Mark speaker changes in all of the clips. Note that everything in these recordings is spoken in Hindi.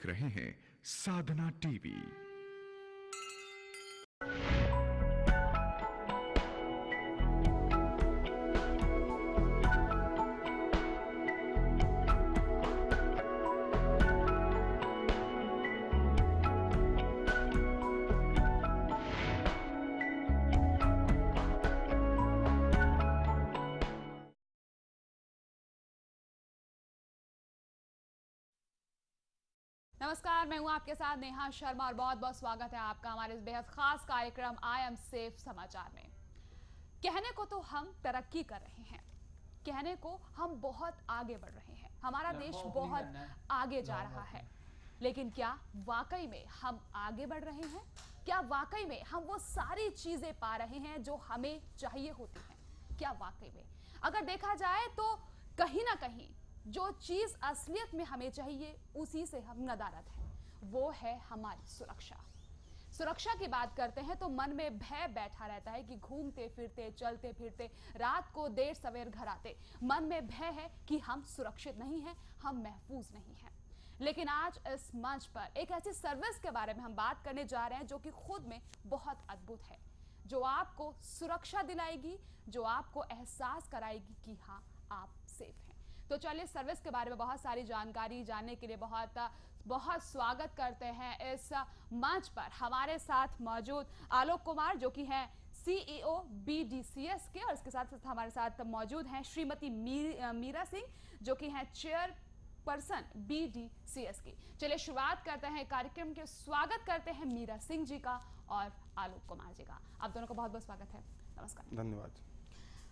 Speaker 1: देख रहे हैं साधना टीवी।
Speaker 2: नमस्कार, मैं हूं आपके साथ नेहा शर्मा और बहुत बहुत स्वागत है आपका हमारे इस बेहद खास कार्यक्रम आई एम सेफ समाचार में। कहने को तो हम तरक्की कर रहे हैं, कहने को हम बहुत आगे बढ़ रहे हैं, हमारा देश बहुत आगे जा रहा है, लेकिन क्या वाकई में हम आगे बढ़ रहे हैं? क्या वाकई में हम वो सारी चीजें पा रहे हैं जो हमें चाहिए होती हैं? क्या वाकई में अगर देखा जाए तो कहीं ना कहीं जो चीज असलियत में हमें चाहिए उसी से हम नदारद हैं, वो है हमारी सुरक्षा। सुरक्षा की बात करते हैं तो मन में भय बैठा रहता है कि घूमते फिरते चलते फिरते रात को देर सवेर घर आते मन में भय है कि हम सुरक्षित नहीं हैं, हम महफूज नहीं हैं। लेकिन आज इस मंच पर एक ऐसी सर्विस के बारे में हम बात करने जा रहे हैं जो कि खुद में बहुत अद्भुत है, जो आपको सुरक्षा दिलाएगी, जो आपको एहसास कराएगी कि हाँ आप सेफ हैं। तो चलिए सर्विस के बारे में बहुत सारी जानकारी जानने के लिए बहुत स्वागत करते हैं इस मंच पर हमारे साथ मौजूद आलोक कुमार जो कि हैं CEO BDCS के, और इसके साथ हमारे साथ मौजूद हैं श्रीमती मीरा सिंह जो कि हैं चेयरपर्सन BDCS की। चलिए शुरुआत करते हैं कार्यक्रम के, स्वागत करते हैं मीरा सिंह जी का और आलोक कुमार जी का। आप दोनों का बहुत बहुत स्वागत है। नमस्कार।
Speaker 3: धन्यवाद।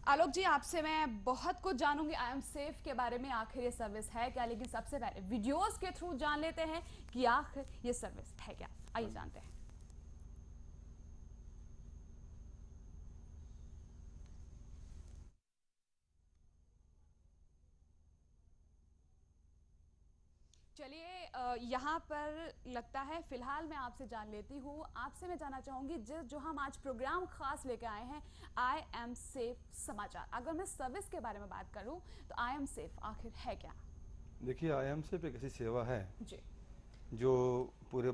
Speaker 2: आलोक जी, आपसे मैं बहुत कुछ जानूंगी आई एम सेफ के बारे में, आखिर ये सर्विस है क्या, लेकिन सबसे पहले वीडियोस के थ्रू जान लेते हैं कि आखिर ये सर्विस है क्या। आइए जानते हैं। चलिए यहाँ पर लगता है फिलहाल मैं आपसे जान लेती हूँ, आपसे मैं जानना चाहूंगी जो हम आज प्रोग्राम खास लेके आए हैं आई एम सेफ समाचार, अगर मैं सर्विस के बारे में बात करूँ तो आई एम सेफ आखिर है क्या?
Speaker 3: देखिए, आई एम सेफ एक ऐसी सेवा है
Speaker 2: जी
Speaker 3: जो पूरे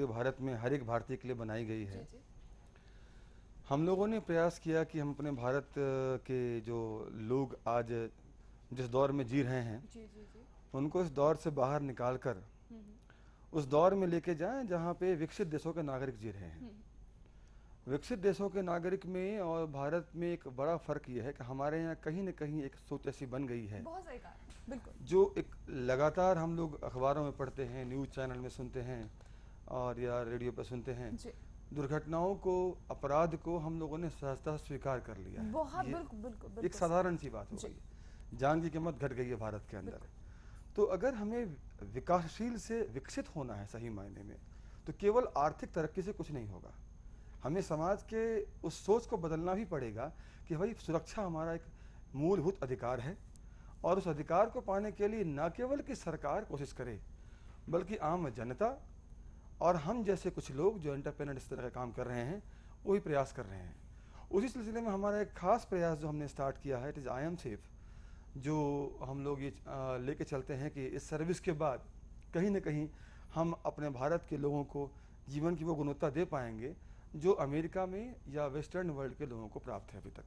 Speaker 3: भारत में हर एक भारतीय के लिए बनाई गई है।
Speaker 2: जी
Speaker 3: हम लोगों ने प्रयास किया कि हम अपने भारत के जो लोग आज जिस दौर में जी रहे हैं
Speaker 2: जी जी जी
Speaker 3: उनको इस दौर से बाहर निकाल कर उस दौर में लेके जाएं जहाँ पे विकसित देशों के नागरिक जी रहे हैं। विकसित देशों के नागरिक में और भारत में एक बड़ा फर्क ये है कि हमारे यहाँ कहीं न कहीं एक सोच ऐसी बन गई है,
Speaker 2: बहुत सही कहा, बिल्कुल,
Speaker 3: जो एक लगातार हम लोग अखबारों में पढ़ते हैं, न्यूज़ चैनल में सुनते हैं और या रेडियो पर सुनते हैं। दुर्घटनाओं को, अपराध को हम लोगों ने सहजता स्वीकार कर लिया है।
Speaker 2: बहुत बिल्कुल
Speaker 3: एक साधारण सी बात हो गई, जान की कीमत घट गई है भारत के अंदर। तो अगर हमें विकासशील से विकसित होना है सही मायने में, तो केवल आर्थिक तरक्की से कुछ नहीं होगा। हमें समाज के उस सोच को बदलना भी पड़ेगा कि भाई सुरक्षा हमारा एक मूलभूत अधिकार है और उस अधिकार को पाने के लिए न केवल कि सरकार कोशिश करे बल्कि आम जनता और हम जैसे कुछ लोग जो एंटरप्रेन्योर इस तरह का काम कर रहे हैं वही प्रयास कर रहे हैं। उसी सिलसिले में हमारा एक खास प्रयास जो हमने स्टार्ट किया है, it is I am safe, जो हम लोग ये लेके चलते हैं कि इस सर्विस के बाद कहीं ना कहीं हम अपने भारत के लोगों को जीवन की वो गुणवत्ता दे पाएंगे जो अमेरिका में या वेस्टर्न वर्ल्ड के लोगों को प्राप्त है अभी तक।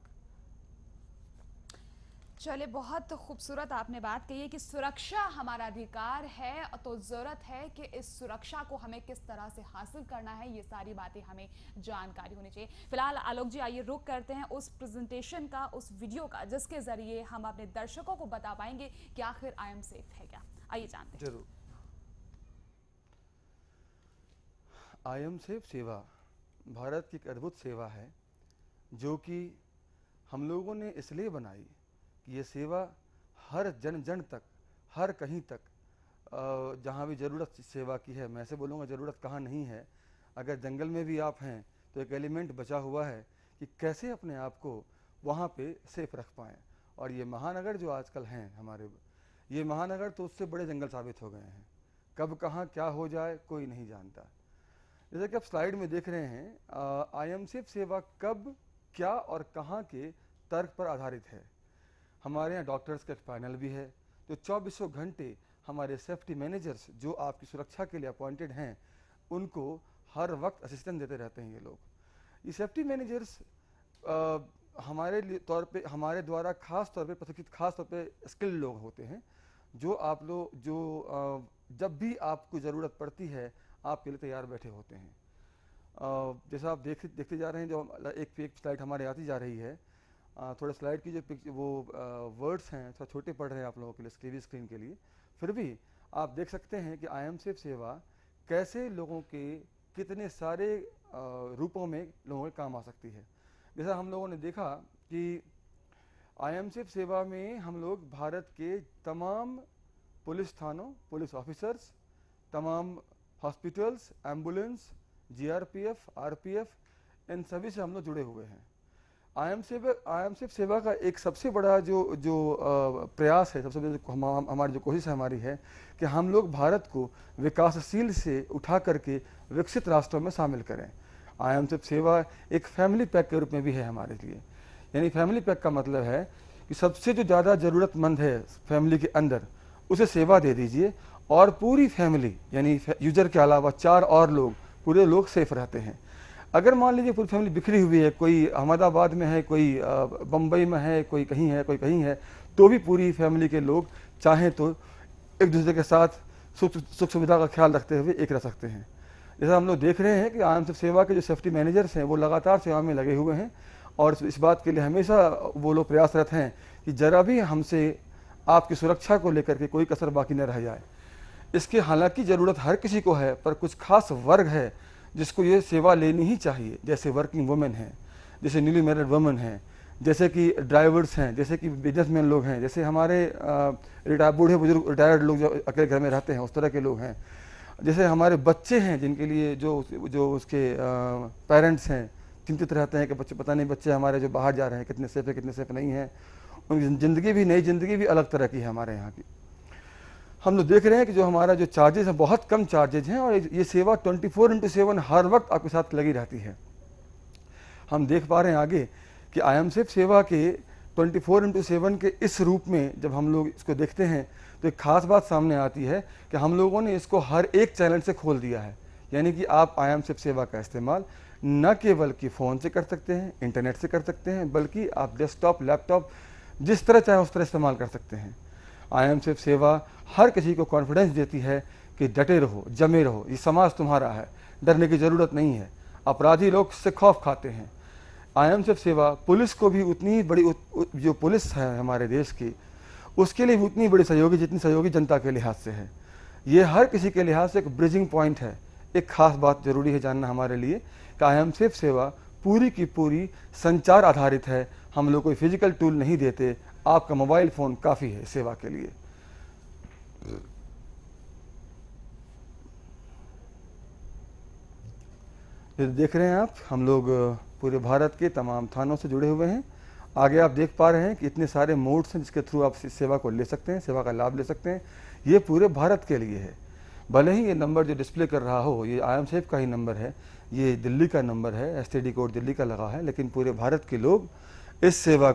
Speaker 2: चलिए, बहुत खूबसूरत आपने बात कही है कि सुरक्षा हमारा अधिकार है, तो ज़रूरत है कि इस सुरक्षा को हमें किस तरह से हासिल करना है, ये सारी बातें हमें जानकारी होनी चाहिए। फिलहाल आलोक जी, आइए रुक करते हैं उस प्रेजेंटेशन का, उस वीडियो का जिसके ज़रिए हम अपने दर्शकों को बता पाएंगे कि आखिर आई एम सेफ है क्या। आइए जानते हैं।
Speaker 3: जरूर। आई एम सेफ सेवा भारत की एक अद्भुत सेवा है जो कि हम लोगों ने इसलिए बनाई कि ये सेवा हर जन जन तक, हर कहीं तक, जहाँ भी ज़रूरत सेवा की है, मैं ऐसे बोलूँगा ज़रूरत कहाँ नहीं है। अगर जंगल में भी आप हैं तो एक एलिमेंट बचा हुआ है कि कैसे अपने आप को वहाँ पे सेफ रख पाएँ। और ये महानगर जो आजकल हैं हमारे, ये महानगर तो उससे बड़े जंगल साबित हो गए हैं। कब कहाँ क्या हो जाए कोई नहीं जानता। जैसे कि आप स्लाइड में देख रहे हैं, आई एम सेफ सेवा कब, क्या और कहाँ के तर्क पर आधारित है। हमारे यहाँ डॉक्टर्स का एक पैनल भी है जो 24 घंटे हमारे सेफ्टी मैनेजर्स जो आपकी सुरक्षा के लिए अपॉइंटेड हैं, उनको हर वक्त असिस्टेंस देते रहते हैं ये लोग। ये सेफ्टी मैनेजर्स हमारे द्वारा खास तौर पे प्रशिक्षित, खास तौर पे स्किल्ड लोग होते हैं, जो आप लोग जब भी आपको ज़रूरत पड़ती है आपके लिए तैयार बैठे होते हैं। जैसा आप देखते जा रहे हैं, जो एक स्लाइड हमारे आती जा रही है, थोड़ा स्लाइड की वो वर्ड्स हैं थोड़ा छोटे पड़ रहे हैं आप लोगों के लिए, टीवी स्क्रीन के लिए, फिर भी आप देख सकते हैं कि IM सेफ सेवा कैसे लोगों के कितने सारे रूपों में लोगों के काम आ सकती है। जैसा हम लोगों ने देखा कि IM सेफ सेवा में हम लोग भारत के तमाम पुलिस थानों, पुलिस ऑफिसर्स, तमाम हॉस्पिटल्स, एम्बुलेंस, GRPF, RPF, इन सभी से हम लोग जुड़े हुए हैं। IM सेफ सेवा का एक सबसे बड़ा जो प्रयास है, सबसे बड़ा हमारी जो कोशिश हमारी है कि हम लोग भारत को विकासशील से उठा करके विकसित राष्ट्रों में शामिल करें। IM सेफ सेवा एक फैमिली पैक के रूप में भी है हमारे लिए। यानी फैमिली पैक का मतलब है कि सबसे जो ज़्यादा ज़रूरतमंद है फैमिली के अंदर, उसे सेवा दे दीजिए और पूरी फैमिली यानी यूजर के अलावा 4 और लोग, पूरे लोग सेफ रहते हैं। अगर मान लीजिए पूरी फैमिली बिखरी हुई है, कोई अहमदाबाद में है, कोई बम्बई में है, कोई कहीं है, कोई कहीं है, तो भी पूरी फैमिली के लोग चाहें तो एक दूसरे के साथ सुख सुविधा का ख्याल रखते हुए एक रह सकते हैं। जैसा हम लोग देख रहे हैं कि IM सेफ सेवा के जो सेफ्टी मैनेजर्स हैं वो लगातार सेवा में लगे हुए हैं और इस बात के लिए हमेशा वो लोग प्रयासरत हैं कि जरा भी हमसे आपकी सुरक्षा को लेकर के कोई कसर बाकी न रह जाए। इसकी हालांकि ज़रूरत हर किसी को है, पर कुछ खास वर्ग है जिसको ये सेवा लेनी ही चाहिए, जैसे वर्किंग वुमेन हैं, जैसे न्यूली मैरिड वुमेन हैं, जैसे कि ड्राइवर्स हैं, जैसे कि बिजनेसमैन लोग हैं, जैसे हमारे बूढ़े बुजुर्ग रिटायर्ड लोग जो अकेले घर में रहते हैं, उस तरह के लोग हैं, जैसे हमारे बच्चे हैं जिनके लिए जो उसके पेरेंट्स हैं चिंतित रहते हैं कि बच्चे पता नहीं बच्चे हमारे जो बाहर जा रहे हैं कितने सेफ है कितने सेफ नहीं हैं। उनकी ज़िंदगी भी, नई ज़िंदगी भी अलग तरह की है हमारे यहाँ की। हम लोग देख रहे हैं कि जो हमारा जो चार्जेस हैं बहुत कम चार्जेज हैं और ये सेवा 24/7 हर वक्त आपके साथ लगी रहती है। हम देख पा रहे हैं आगे कि IM सेफ सेवा के 24/7 के इस रूप में जब हम लोग इसको देखते हैं तो एक खास बात सामने आती है कि हम लोगों ने इसको हर एक चैनल से खोल दिया है। यानी कि आप IM सेफ सेवा का इस्तेमाल न केवल कि फ़ोन से कर सकते हैं, इंटरनेट से कर सकते हैं, बल्कि आप डेस्कटॉप, लैपटॉप जिस तरह चाहे उस तरह इस्तेमाल कर सकते हैं। IM सेफ सेवा हर किसी को कॉन्फिडेंस देती है कि डटे रहो, जमे रहो, ये समाज तुम्हारा है, डरने की ज़रूरत नहीं है। अपराधी लोग से खौफ खाते हैं। IM सेफ सेवा पुलिस को भी उतनी बड़ी, जो पुलिस है हमारे देश की, उसके लिए भी उतनी बड़ी सहयोगी जितनी सहयोगी जनता के लिहाज से है। ये हर किसी के लिहाज से एक ब्रिजिंग पॉइंट है। एक खास बात जरूरी है जानना हमारे लिए कि IM सेफ सेवा पूरी की पूरी संचार आधारित है। हम लोग कोई फिजिकल टूल नहीं देते, आपका मोबाइल फ़ोन काफ़ी है सेवा के लिए। ये देख रहे हैं आप, हम लोग पूरे भारत के तमाम थानों से जुड़े हुए हैं। आगे आप देख पा रहे हैं कि इतने सारे मोड्स हैं जिसके थ्रू आप इस सेवा को ले सकते हैं, सेवा का लाभ ले सकते हैं। ये पूरे भारत के लिए है। भले ही ये नंबर जो डिस्प्ले कर रहा हो ये IM सेफ का ही नंबर है, ये दिल्ली का नंबर है, STD कोड दिल्ली का लगा है, लेकिन पूरे भारत के लोग इस सेवा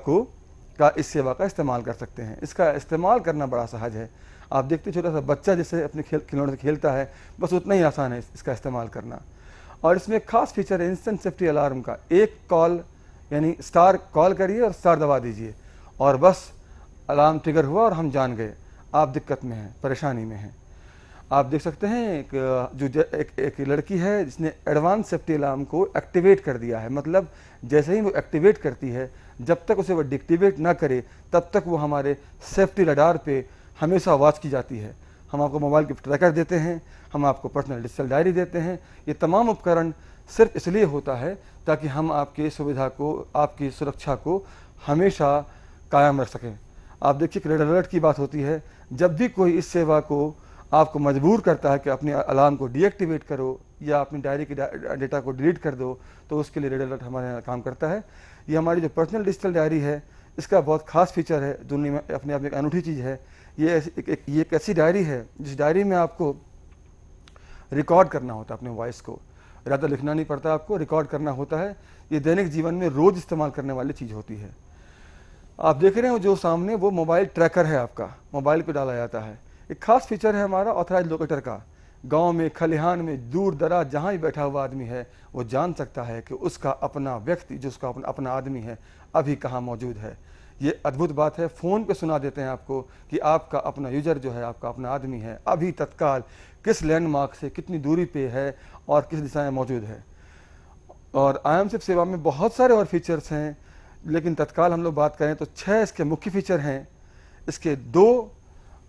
Speaker 3: का इस्तेमाल कर सकते हैं। इसका इस्तेमाल करना बड़ा सहज है। आप देखते छोटा सा बच्चा जैसे अपने खिलौने से खेलता है, बस उतना ही आसान है इसका इस्तेमाल करना। और इसमें एक खास फीचर है इंस्टेंट सेफ्टी अलार्म का। एक कॉल यानी स्टार कॉल करिए और स्टार दबा दीजिए और बस अलार्म ट्रिगर हुआ और हम जान गए आप दिक्कत में हैं, परेशानी में हैं। आप देख सकते हैं एक लड़की है जिसने एडवांस सेफ्टी अलार्म को एक्टिवेट कर दिया है। मतलब जैसे ही वो एक्टिवेट करती है, जब तक उसे वो डिक्टिवेट ना करे तब तक वो हमारे सेफ्टी रडार पे हमेशा वॉच की जाती है। हम आपको मोबाइल की ट्रैकर देते हैं, हम आपको पर्सनल डिजिटल डायरी देते हैं। ये तमाम उपकरण सिर्फ इसलिए होता है ताकि हम आपकी सुविधा को, आपकी सुरक्षा को हमेशा कायम रख सकें। आप देखिए रेड अलर्ट की बात होती है। जब भी कोई इस सेवा को आपको मजबूर करता है कि अपने अलार्म को डीएक्टिवेट करो या अपनी डायरी की डेटा को डिलीट कर दो, तो उसके लिए रेड अलर्ट हमारे यहाँ काम करता है। ये हमारी जो पर्सनल डिजिटल डायरी है, इसका बहुत खास फीचर है, दुनिया में अपने आप में एक अनूठी चीज़ है। ये एक ऐसी डायरी है जिस डायरी में आपको रिकॉर्ड करना होता है अपने वॉइस को। ज़्यादा लिखना नहीं पड़ता, आपको रिकॉर्ड करना होता है। ये दैनिक जीवन में रोज़ इस्तेमाल करने वाली चीज़ होती है। आप देख रहे हो जो सामने वो मोबाइल ट्रैकर है, आपका मोबाइल पे डाला जाता है। एक खास फीचर है हमारा ऑथराइज लोकेटर का। गांव में, खलिहान में, दूर दराज जहाँ ही बैठा हुआ आदमी है वो जान सकता है कि उसका अपना व्यक्ति, जो उसका अपना आदमी है, अभी कहाँ मौजूद है। ये अद्भुत बात है। फ़ोन पे सुना देते हैं आपको कि आपका अपना यूजर जो है, आपका अपना आदमी है, अभी तत्काल किस लैंडमार्क से कितनी दूरी पे है और किस दिशा में मौजूद है। और IAM-SIP सेवा में बहुत सारे और फीचर्स हैं, लेकिन तत्काल हम लोग बात करें तो 6 इसके मुख्य फीचर हैं। इसके 2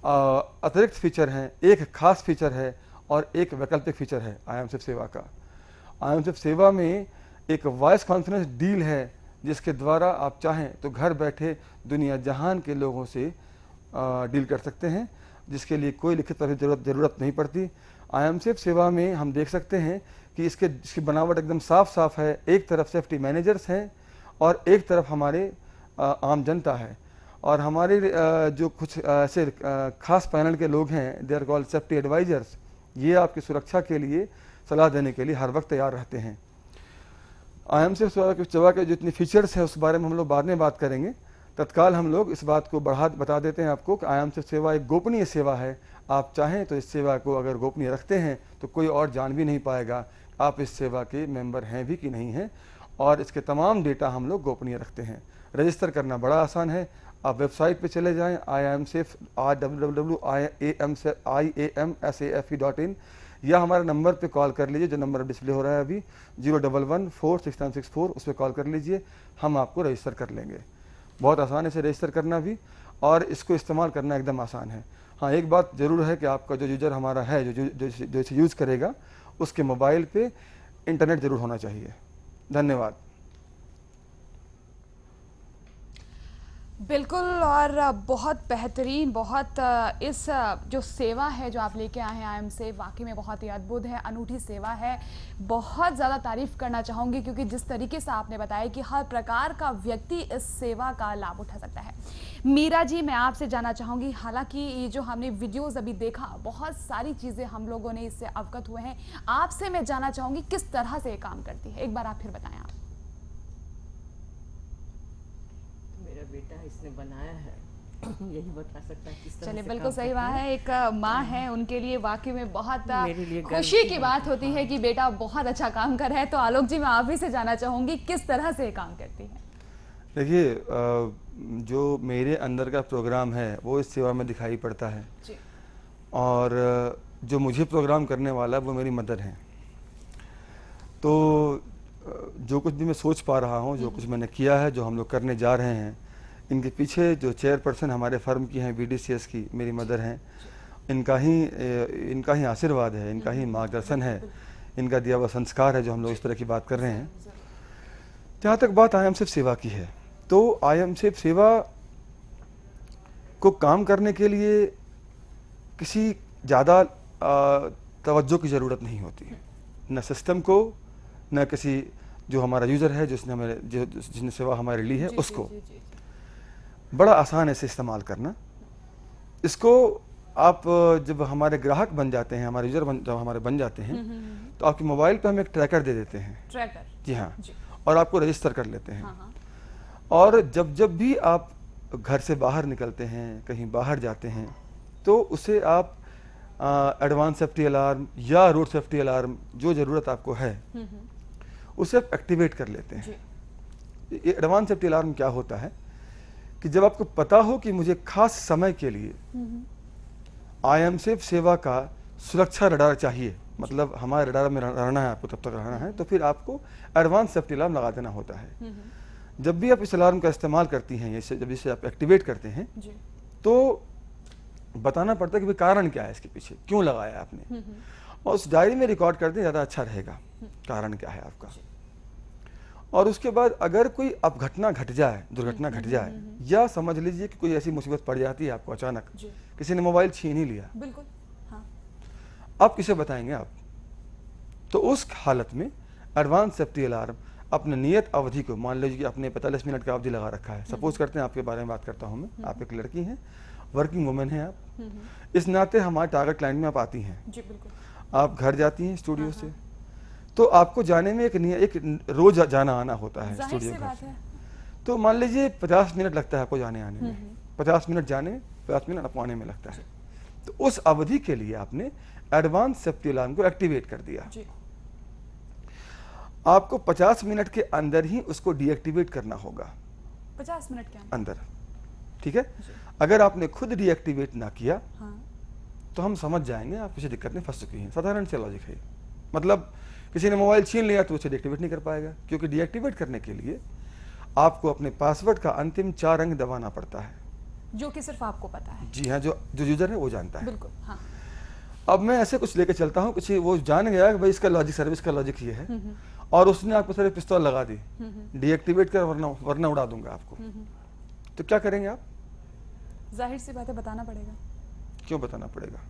Speaker 3: अतिरिक्त फीचर हैं, एक खास फीचर है और एक वैकल्पिक फीचर है IAM-SIP सेवा का। IAM-SIP सेवा में एक वॉइस कॉन्फ्रेंस डील है, जिसके द्वारा आप चाहें तो घर बैठे दुनिया जहान के लोगों से डील कर सकते हैं, जिसके लिए कोई लिखित ज़रूरत नहीं पड़ती। IAM-SIP सेवा में हम देख सकते हैं कि इसकी बनावट एकदम साफ साफ है। एक तरफ सेफ्टी मैनेजर्स हैं और एक तरफ हमारे आम जनता है। और हमारे जो कुछ ऐसे खास पैनल के लोग हैं, they are called safety advisers, ये आपकी सुरक्षा के लिए सलाह देने के लिए हर वक्त तैयार रहते हैं। IAM-SIP सेवा के जितने फीचर्स हैं उस बारे में हम लोग बाद में बात करेंगे। तत्काल हम लोग इस बात को बता देते हैं आपको कि IAM-SIP सेवा एक गोपनीय सेवा है। आप चाहें तो इस सेवा को अगर गोपनीय रखते हैं तो कोई और जान भी नहीं पाएगा आप इस सेवा के मेंबर हैं भी कि नहीं हैं। और इसके तमाम डेटा हम लोग गोपनीय रखते हैं। रजिस्टर करना बड़ा आसान है। आप वेबसाइट पे चले जाएं, www.iamsafe.in, या हमारे नंबर पे कॉल कर लीजिए, जो नंबर डिस्प्ले हो रहा है अभी 011-46964, उस पर कॉल कर लीजिए, हम आपको रजिस्टर कर लेंगे। बहुत आसान है इसे रजिस्टर करना भी, और इसको इस्तेमाल करना एकदम आसान है। हाँ, एक बात ज़रूर है कि आपका जो यूज़र हमारा है, जो इसे यूज़ करेगा, उसके मोबाइल पे इंटरनेट ज़रूर होना चाहिए। धन्यवाद।
Speaker 2: बिल्कुल, और बहुत बेहतरीन, बहुत इस जो सेवा है जो आप लेके आए हैं IAM-SAFE, वाकई में बहुत ही अद्भुत है, अनूठी सेवा है। बहुत ज़्यादा तारीफ़ करना चाहूँगी, क्योंकि जिस तरीके से आपने बताया कि हर प्रकार का व्यक्ति इस सेवा का लाभ उठा सकता है। मीरा जी, मैं आपसे जानना चाहूँगी, हालांकि ये जो हमने वीडियोज़ अभी देखा, बहुत सारी चीज़ें हम लोगों ने इससे अवगत हुए हैं। आपसे मैं जानना चाहूँगी किस तरह से ये काम करती है, एक बार आप फिर बताएं। आप
Speaker 4: बेटा इसने बनाया है, यही बता सकता है किस तरह।
Speaker 2: चलिए, बिल्कुल सही बात है। एक माँ है, उनके लिए वाकई में बहुत
Speaker 4: मेरे लिए
Speaker 2: खुशी की बात होती है कि बेटा बहुत अच्छा काम कर रहा है। तो आलोक जी, मैं आप ही से जानना चाहूँगी किस तरह से काम करती है।
Speaker 3: देखिए, जो मेरे अंदर का प्रोग्राम है वो इस सेवा में दिखाई पड़ता है
Speaker 2: जी।
Speaker 3: और जो मुझे प्रोग्राम करने वाला है वो मेरी मदर हैं। तो जो कुछ भी मैं सोच पा रहा हूँ, जो कुछ मैंने किया है, जो हम लोग करने जा रहे हैं, इनके पीछे जो चेयरपर्सन हमारे फर्म की हैं, BDCS की, मेरी मदर हैं। इनका ही आशीर्वाद है, इनका ही मार्गदर्शन है, इनका दिया हुआ संस्कार है जो हम लोग इस तरह की बात कर रहे हैं। जहाँ तक बात IAM-SIP सेवा की है, तो IAM-SIP सेवा को काम करने के लिए किसी ज़्यादा तवज्जो की ज़रूरत नहीं होती है, न सिस्टम को, न किसी जो हमारा यूज़र है, जिसने सेवा हमारे ली है, उसको। बड़ा आसान है इसे इस्तेमाल करना। इसको आप जब हमारे ग्राहक बन जाते हैं, हमारे यूज़र जब हमारे बन जाते हैं, तो आपके मोबाइल पे हम एक ट्रैकर दे देते हैं।
Speaker 2: ट्रैकर?
Speaker 3: जी हाँ। और आपको रजिस्टर कर लेते हैं।
Speaker 2: हाँ।
Speaker 3: और जब भी आप घर से बाहर निकलते हैं, कहीं बाहर जाते हैं, तो उसे आप एडवांस सेफ्टी अलार्म या रोड सेफ्टी अलार्म, जो ज़रूरत आपको है, उसे आप एक्टिवेट कर लेते हैं। ये एडवांस सेफ्टी अलार्म क्या होता है कि जब आपको पता हो कि मुझे खास समय के लिए IAM-SAFE सेवा का सुरक्षा रडार चाहिए, मतलब हमारे रडार में रहना है, आपको तब तक रहना है, तो फिर आपको एडवांस सेफ्टी अलार्म लगा देना होता है। जब भी आप इस अलार्म का इस्तेमाल करती हैं, जब इसे आप एक्टिवेट करते हैं, तो बताना पड़ता है कि भाई कारण क्या है इसके पीछे, क्यों लगाया आपने, और उस डायरी में रिकॉर्ड कर दें, ज़्यादा अच्छा रहेगा कारण क्या है आपका। और उसके बाद अगर कोई अब घटना घट जाए, दुर्घटना घट जाए, या समझ लीजिए कि कोई ऐसी मुसीबत पड़ जाती है आपको अचानक, किसी ने मोबाइल छीन ही लिया,
Speaker 2: बिल्कुल, हाँ।
Speaker 3: आप किसे बताएंगे आप? तो उस हालत में एडवांस सेफ्टी अलार्म अपने नियत अवधि को, मान लीजिए कि आपने 45 मिनट का अवधि लगा रखा है, सपोज करते हैं आपके बारे में बात करता हूँ मैं, आप एक लड़की हैं, वर्किंग वुमेन हैं आप, इस नाते हमारे टारगेट क्लाइंट में आप आती हैं,
Speaker 2: जी बिल्कुल।
Speaker 3: आप घर जाती हैं स्टूडियो से, तो आपको जाने में एक रोज जाना आना होता है स्टूडियो घर से। तो मान लीजिए 50 मिनट लगता है आपको जाने आने में, 50 मिनट जाने में, 50 मिनट आपको आने में लगता है। तो उस अवधि के लिए आपने एडवांस सेफ्टी अलार्म को एक्टिवेट कर दिया।
Speaker 2: जी।
Speaker 3: आपको 50 मिनट के अंदर ही उसको डीएक्टिवेट करना होगा।
Speaker 2: 50 मिनट के
Speaker 3: अंदर, ठीक है।
Speaker 2: जी।
Speaker 3: अगर आपने खुद डीएक्टिवेट ना किया
Speaker 2: हाँ।
Speaker 3: तो हम समझ जाएंगे आप किसी दिक्कत में फंस चुकी हैं। साधारण से लॉजिक है। मतलब किसी ने मोबाइल छीन लिया तो उसे डीएक्टिवेट नहीं कर पाएगा, क्योंकि डीएक्टिवेट करने के लिए आपको अपने पासवर्ड का अंतिम 4 अंक दबाना पड़ता है,
Speaker 2: जो कि सिर्फ आपको पता है।
Speaker 3: जी हाँ, जो यूजर है वो जानता है।
Speaker 2: बिल्कुल। हाँ।
Speaker 3: अब मैं ऐसे कुछ लेके चलता हूँ, कुछ वो जान गया कि भाई इसका लॉजिक, सर्विस का लॉजिक ये है, और उसने आपको सारे पिस्तौल लगा दी, डीएक्टिवेट कर वरना उड़ा दूंगा आपको, तो क्या करेंगे आप?
Speaker 2: जाहिर सी बात है, बताना पड़ेगा।
Speaker 3: क्यों बताना पड़ेगा?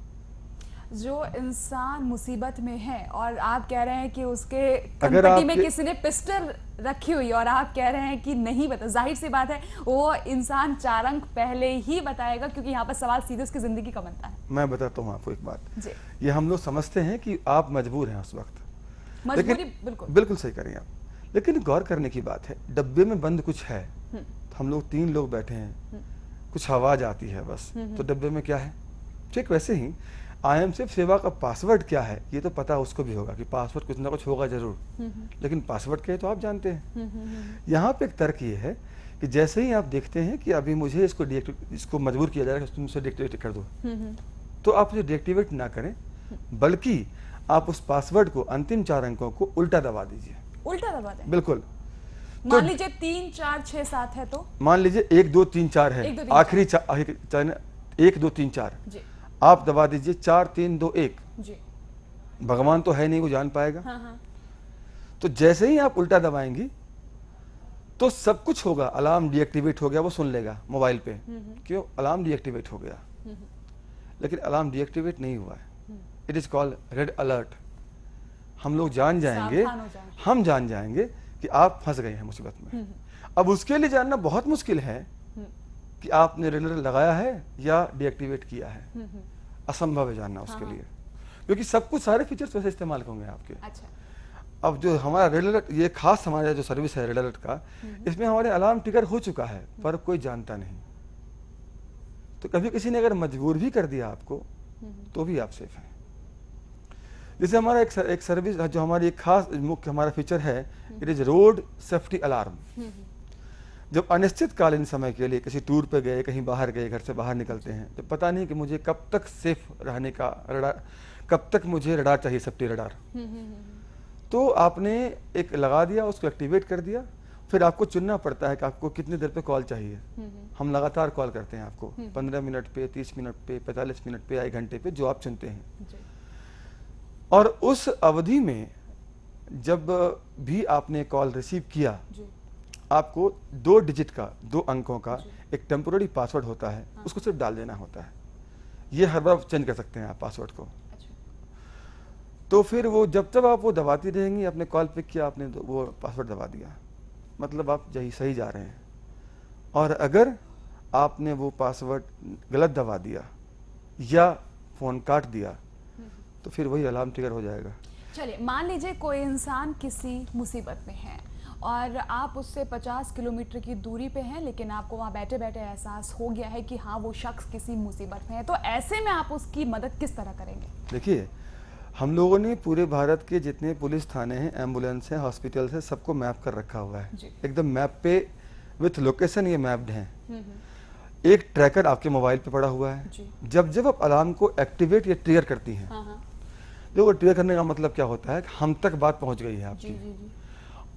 Speaker 2: जो इंसान मुसीबत में है और आप कह रहे हैं कि उसके
Speaker 3: अगर
Speaker 2: कनपट्टी में
Speaker 3: आपके-
Speaker 2: किसी ने पिस्टल रखी हुई और आप कह रहे हैं कि नहीं बता, जाहिर सी बात है वो इंसान 4 अंक पहले ही बताएगा, क्योंकि यहाँ पर सवाल सीधे उसकी जिंदगी का बनता है।
Speaker 3: मैं बताता हूँ आपको एक बात।
Speaker 2: जी।
Speaker 3: ये हम लोग समझते हैं कि आप मजबूर हैं उस वक्त,
Speaker 2: मजबूरी, बिल्कुल
Speaker 3: बिल्कुल सही करेंगे आप, लेकिन गौर करने की बात है, डब्बे में बंद कुछ है, तो हम लोग 3 लोग बैठे हैं, कुछ आवाज आती है बस, तो डब्बे में क्या है? ठीक वैसे ही IMSAFE सेवा का पासवर्ड क्या है ये तो पता उसको भी होगा कि पासवर्ड कुछ ना कुछ होगा जरूर, लेकिन पासवर्ड क्या है तो आप जानते हैं। यहाँ पे एक तर्क ये है कि जैसे ही आप देखते हैं कि अभी मुझे इसको मजबूर किया जाएगा तुम इसे डीएक्टिवेट कर दो, तो आप उसे डीएक्टिवेट ना करें, बल्कि आप उस पासवर्ड को अंतिम 4 अंकों को उल्टा दबा दीजिए।
Speaker 2: उल्टा दबा दें?
Speaker 3: बिल्कुल।
Speaker 2: मान लीजिए 3 4 6 7 है तो
Speaker 3: मान लीजिए 1 2 3 4 है,
Speaker 2: 1 2 3
Speaker 3: आखिरी 1 2 3 4,
Speaker 2: जी।
Speaker 3: आप दबा दीजिए 4 3 2 1।
Speaker 2: जी।
Speaker 3: भगवान तो है नहीं, वो जान पाएगा।
Speaker 2: हाँ हाँ।
Speaker 3: तो जैसे ही आप उल्टा दबाएंगी तो सब कुछ होगा, अलार्म डीएक्टिवेट हो गया, वो सुन लेगा मोबाइल पे, क्यों? अलार्म डीएक्टिवेट हो गया, लेकिन अलार्म डीएक्टिवेट नहीं हुआ है। It is called red alert. हम लोग जान जाएंगे,
Speaker 2: सावधान हो जाएं।
Speaker 3: हम जान जाएंगे कि आप फंस गए हैं मुसीबत में। अब उसके लिए जानना बहुत मुश्किल है कि आपने रेड अलर्ट लगाया है या डीएक्टिवेट किया है, असंभव है जानना उसके लिए, क्योंकि सब कुछ सारे फीचर्स वैसे इस्तेमाल होंगे आपके।
Speaker 2: अच्छा।
Speaker 3: अब जो हमारा रेड अलर्ट, ये खास हमारा जो सर्विस है रेड अलर्ट का, इसमें हमारे अलार्म ट्रिगर हो चुका है पर कोई जानता नहीं, तो कभी किसी ने अगर मजबूर भी कर दिया आपको तो भी आप सेफ हैं। जैसे हमारा एक सर्विस जो हमारी एक खास मुख्य हमारा फीचर है, it is road safety alarm. जब अनिश्चित कालीन समय के लिए किसी टूर पे गए, कहीं बाहर गए, घर से बाहर निकलते हैं, तो पता नहीं कि मुझे कब तक सेफ रहने का रडार, कब तक मुझे रडार चाहिए, सेफ्टी रडार, तो आपने एक लगा दिया, उसको एक्टिवेट कर दिया, फिर आपको चुनना पड़ता है कि आपको कितनी देर पे कॉल चाहिए। हम लगातार कॉल करते हैं आपको, 15 मिनट पे, 30 मिनट पे, 45 मिनट पे, 1 घंटे पे, जो आप चुनते हैं। और उस अवधि में जब भी आपने कॉल रिसीव किया, आपको 2 डिजिट का, 2 अंकों का एक टेम्पोररी पासवर्ड होता है, उसको सिर्फ डाल देना होता है। ये हर बार चेंज कर सकते हैं आप पासवर्ड को। तो फिर वो जब आप वो दबाती रहेंगी, आपने कॉल पिक किया, आपने वो पासवर्ड दबा दिया, मतलब आप सही जा रहे हैं। और अगर आपने वो पासवर्ड गलत दबा दिया या फोन काट दिया तो फिर वही अलार्म ट्रिगर हो जाएगा।
Speaker 2: चलिए, मान लीजिए कोई इंसान किसी मुसीबत में है और आप उससे 50 किलोमीटर की दूरी पे हैं, लेकिन आपको वहाँ बैठे बैठे एहसास हो गया है कि हाँ वो शख्स किसी मुसीबत में है, तो ऐसे में आप उसकी मदद किस तरह करेंगे?
Speaker 3: देखिए, हम लोगों ने पूरे भारत के जितने पुलिस थाने हैं, एम्बुलेंस हैं, हॉस्पिटल्स हैं, सबको मैप कर रखा हुआ है। एकदम मैप पे विथ लोकेशन ये मैप्ड हैं। एक ट्रैकर आपके मोबाइल पे पड़ा हुआ है। जब जब आप अलार्म को एक्टिवेट या ट्रिगर करती हैं, देखो ट्रिगर करने का मतलब क्या होता है कि हम तक बात पहुंच गई है आपकी,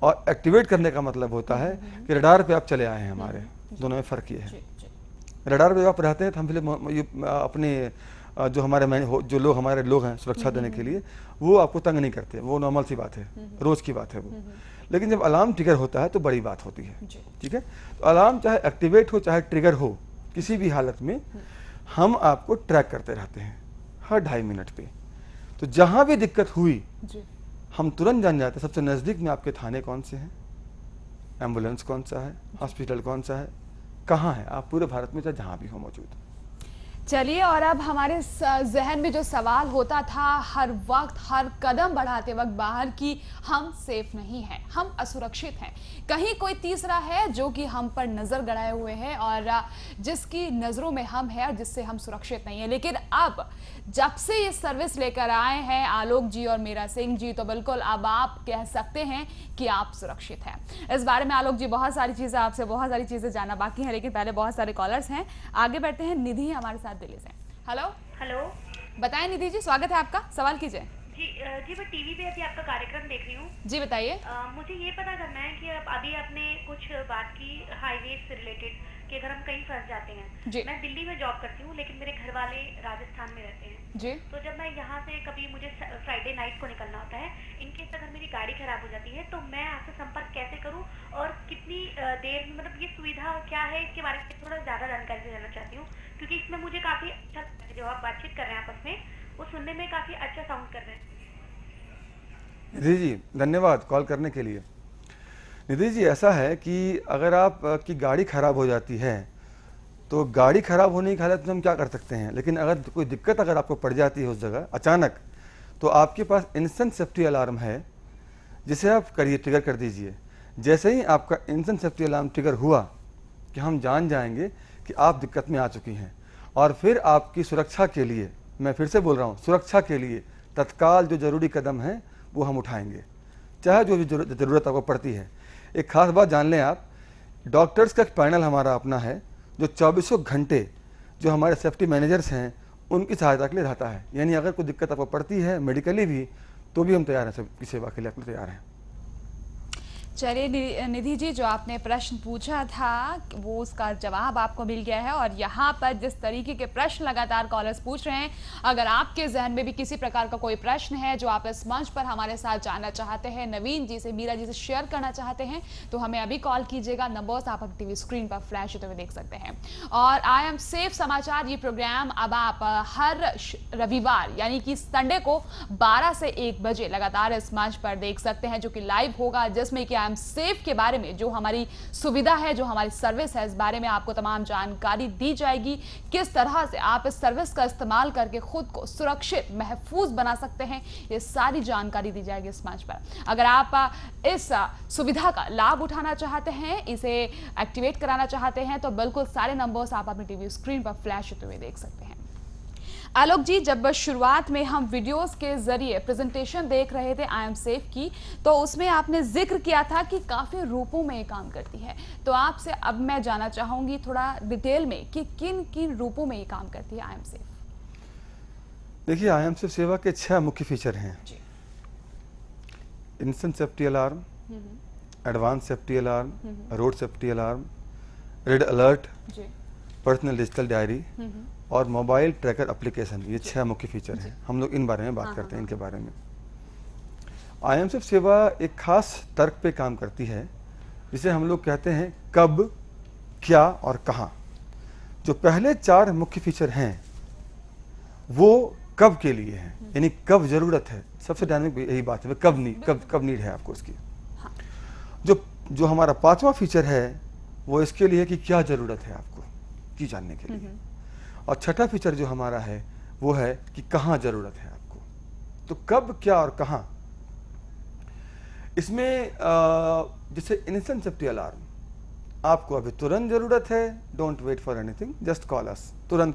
Speaker 3: और एक्टिवेट करने का मतलब होता है कि रडार पे आप चले आए हैं। हमारे दोनों में फर्क ये है, रडार पे आप रहते हैं तो हम फिर अपने जो हमारे लोग हैं सुरक्षा देने के लिए, वो आपको तंग नहीं करते, वो नॉर्मल सी बात है, रोज की बात है वो। लेकिन जब अलार्म ट्रिगर होता है तो बड़ी बात होती है, ठीक है। तो अलार्म चाहे एक्टिवेट हो चाहे ट्रिगर हो, किसी भी हालत में हम आपको ट्रैक करते रहते हैं हर 2.5 मिनट पे। तो जहां भी दिक्कत हुई हम तुरंत जान जाते हैं सबसे नजदीक में आपके थाने कौन से हैं, एम्बुलेंस कौन सा है, हॉस्पिटल कौन सा है, कहाँ है, आप पूरे भारत में चाहे जहाँ भी हो मौजूद।
Speaker 2: चलिए, और अब हमारे जहन में जो सवाल होता था हर वक्त, हर कदम बढ़ाते वक्त बाहर की, हम सेफ नहीं हैं, हम असुरक्षित हैं, कहीं कोई तीसरा है जो कि हम पर नजर गड़ाए हुए है और जिसकी नजरों में हम हैं और जिससे हम सुरक्षित नहीं है। लेकिन अब जब से ये सर्विस लेकर आए हैं आलोक जी और मीरा सिंह जी, तो बिल्कुल अब आप कह सकते हैं कि आप सुरक्षित हैं। इस बारे में आलोक जी बहुत सारी चीजें आपसे, बहुत सारी चीजें जानना बाकी है, लेकिन पहले बहुत सारे कॉलर्स हैं, आगे बढ़ते हैं। निधि हमारे साथ दिल्ली से। हेलो
Speaker 5: हेलो,
Speaker 2: बताएं निधि जी, स्वागत है आपका, सवाल कीजिए।
Speaker 5: जी मैं टीवी पे अभी आपका कार्यक्रम देख रही हूँ।
Speaker 2: जी बताइए।
Speaker 5: मुझे ये पता करना है कि अभी आपने कुछ बात की हाईवे से रिलेटेड कि अगर हम कहीं फंस जाते हैं।
Speaker 2: जी।
Speaker 5: मैं दिल्ली में जॉब करती हूँ, लेकिन मेरे घर वाले राजस्थान में रहते हैं।
Speaker 2: जी।
Speaker 5: तो जब मैं यहाँ से कभी मुझे फ्राइडे नाइट को निकलना होता है, इनकेस अगर मेरी गाड़ी खराब हो जाती है तो मैं आपसे संपर्क कैसे करूँ और कितनी देर में, मतलब ये सुविधा क्या है, इसके बारे में थोड़ा ज़्यादा जानकारी लेना चाहती हूँ, क्योंकि इसमें मुझे काफ़ी अच्छा, जो आप बातचीत कर रहे हैं आपस में, वो सुनने में काफ़ी अच्छा साउंड कर रहे हैं।
Speaker 3: निधि जी धन्यवाद कॉल करने के लिए। निधि जी ऐसा है कि अगर आप की गाड़ी खराब हो जाती है तो गाड़ी खराब होने की हालत में हम क्या कर सकते हैं, लेकिन अगर कोई दिक्कत अगर आपको पड़ जाती है उस जगह अचानक, तो आपके पास इंस्टेंट सेफ्टी अलार्म है जिसे आप करिए, ट्रिगर कर दीजिए। जैसे ही आपका इंस्टेंट सेफ्टी अलार्म ट्रिगर हुआ कि हम जान जाएंगे कि आप दिक्कत में आ चुकी हैं, और फिर आपकी सुरक्षा के लिए, मैं फिर से बोल रहा हूँ, सुरक्षा के लिए तत्काल जो ज़रूरी कदम है वो हम उठाएंगे, चाहे जो भी ज़रूरत आपको पड़ती है। एक खास बात जान लें आप, डॉक्टर्स का एक पैनल हमारा अपना है जो 24 घंटे जो हमारे सेफ्टी मैनेजर्स हैं उनकी सहायता के लिए रहता है। यानी अगर कोई दिक्कत आपको पड़ती है मेडिकली भी, तो भी हम तैयार हैं, सबकी सेवा के लिए आपको तैयार हैं।
Speaker 2: चलिए निधि जी, जो आपने प्रश्न पूछा था वो उसका जवाब आपको मिल गया है। और यहाँ पर जिस तरीके के प्रश्न लगातार कॉलर्स पूछ रहे हैं, अगर आपके जहन में भी किसी प्रकार का कोई प्रश्न है जो आप इस मंच पर हमारे साथ जानना चाहते हैं, नवीन जी से, मीरा जी से शेयर करना चाहते हैं, तो हमें अभी कॉल कीजिएगा। नंबर्स आप अपनी टीवी स्क्रीन पर फ्लैश होते हुए देख सकते हैं। और आई एम सेफ समाचार ये प्रोग्राम अब आप हर रविवार यानी कि संडे को 12 से 1 बजे लगातार इस मंच पर देख सकते हैं, जो कि लाइव होगा, जिसमें कि सेफ के बारे में, जो हमारी सुविधा है, जो हमारी सर्विस है, इस बारे में आपको तमाम जानकारी दी जाएगी। किस तरह से आप इस सर्विस का इस्तेमाल करके खुद को सुरक्षित, महफूज बना सकते हैं, ये सारी जानकारी दी जाएगी इस मंच पर। अगर आप इस सुविधा का लाभ उठाना चाहते हैं, इसे एक्टिवेट कराना चाहते हैं, तो बिल्कुल सारे नंबर्स आप अपनी टीवी स्क्रीन पर फ्लैश होते हुए देख सकते हैं। आलोक जी, जब शुरुआत में हम वीडियोस के जरिए प्रेजेंटेशन देख रहे थे आई एम सेफ की, तो उसमें आपने जिक्र किया था कि काफ़ी रूपों में ये काम करती है। तो आपसे अब मैं जानना चाहूँगी थोड़ा डिटेल में कि किन किन रूपों में ये काम करती है आई एम सेफ।
Speaker 3: देखिए, आई एम सेफ सेवा के 6 मुख्य फीचर हैं। Instant safety alarm, advance safety alarm, road safety alarm, red alert, personal digital diary और मोबाइल ट्रैकर एप्लीकेशन। ये 6 मुख्य फीचर हैं। हम लोग इन बारे में बात करते हैं, इनके बारे में। आई एम सेफ सेवा एक खास तर्क पे काम करती है जिसे हम लोग कहते हैं कब, क्या और कहाँ। जो पहले 4 मुख्य फीचर हैं वो कब के लिए हैं, यानी कब जरूरत है। सबसे डायनेमिक यही बात है, कब नीड है आपको उसकी। जो हमारा 5वां फीचर है वो इसके लिए कि क्या जरूरत है आपको की जानने के लिए। और 6ठा फीचर जो हमारा है वो है कि कहाँ जरूरत है आपको। तो कब, क्या और कहाँ, इसमें जैसे इंस्टेंट सेफ्टी अलार्म, आपको अभी तुरंत जरूरत है, don't wait for anything, just call us, तुरंत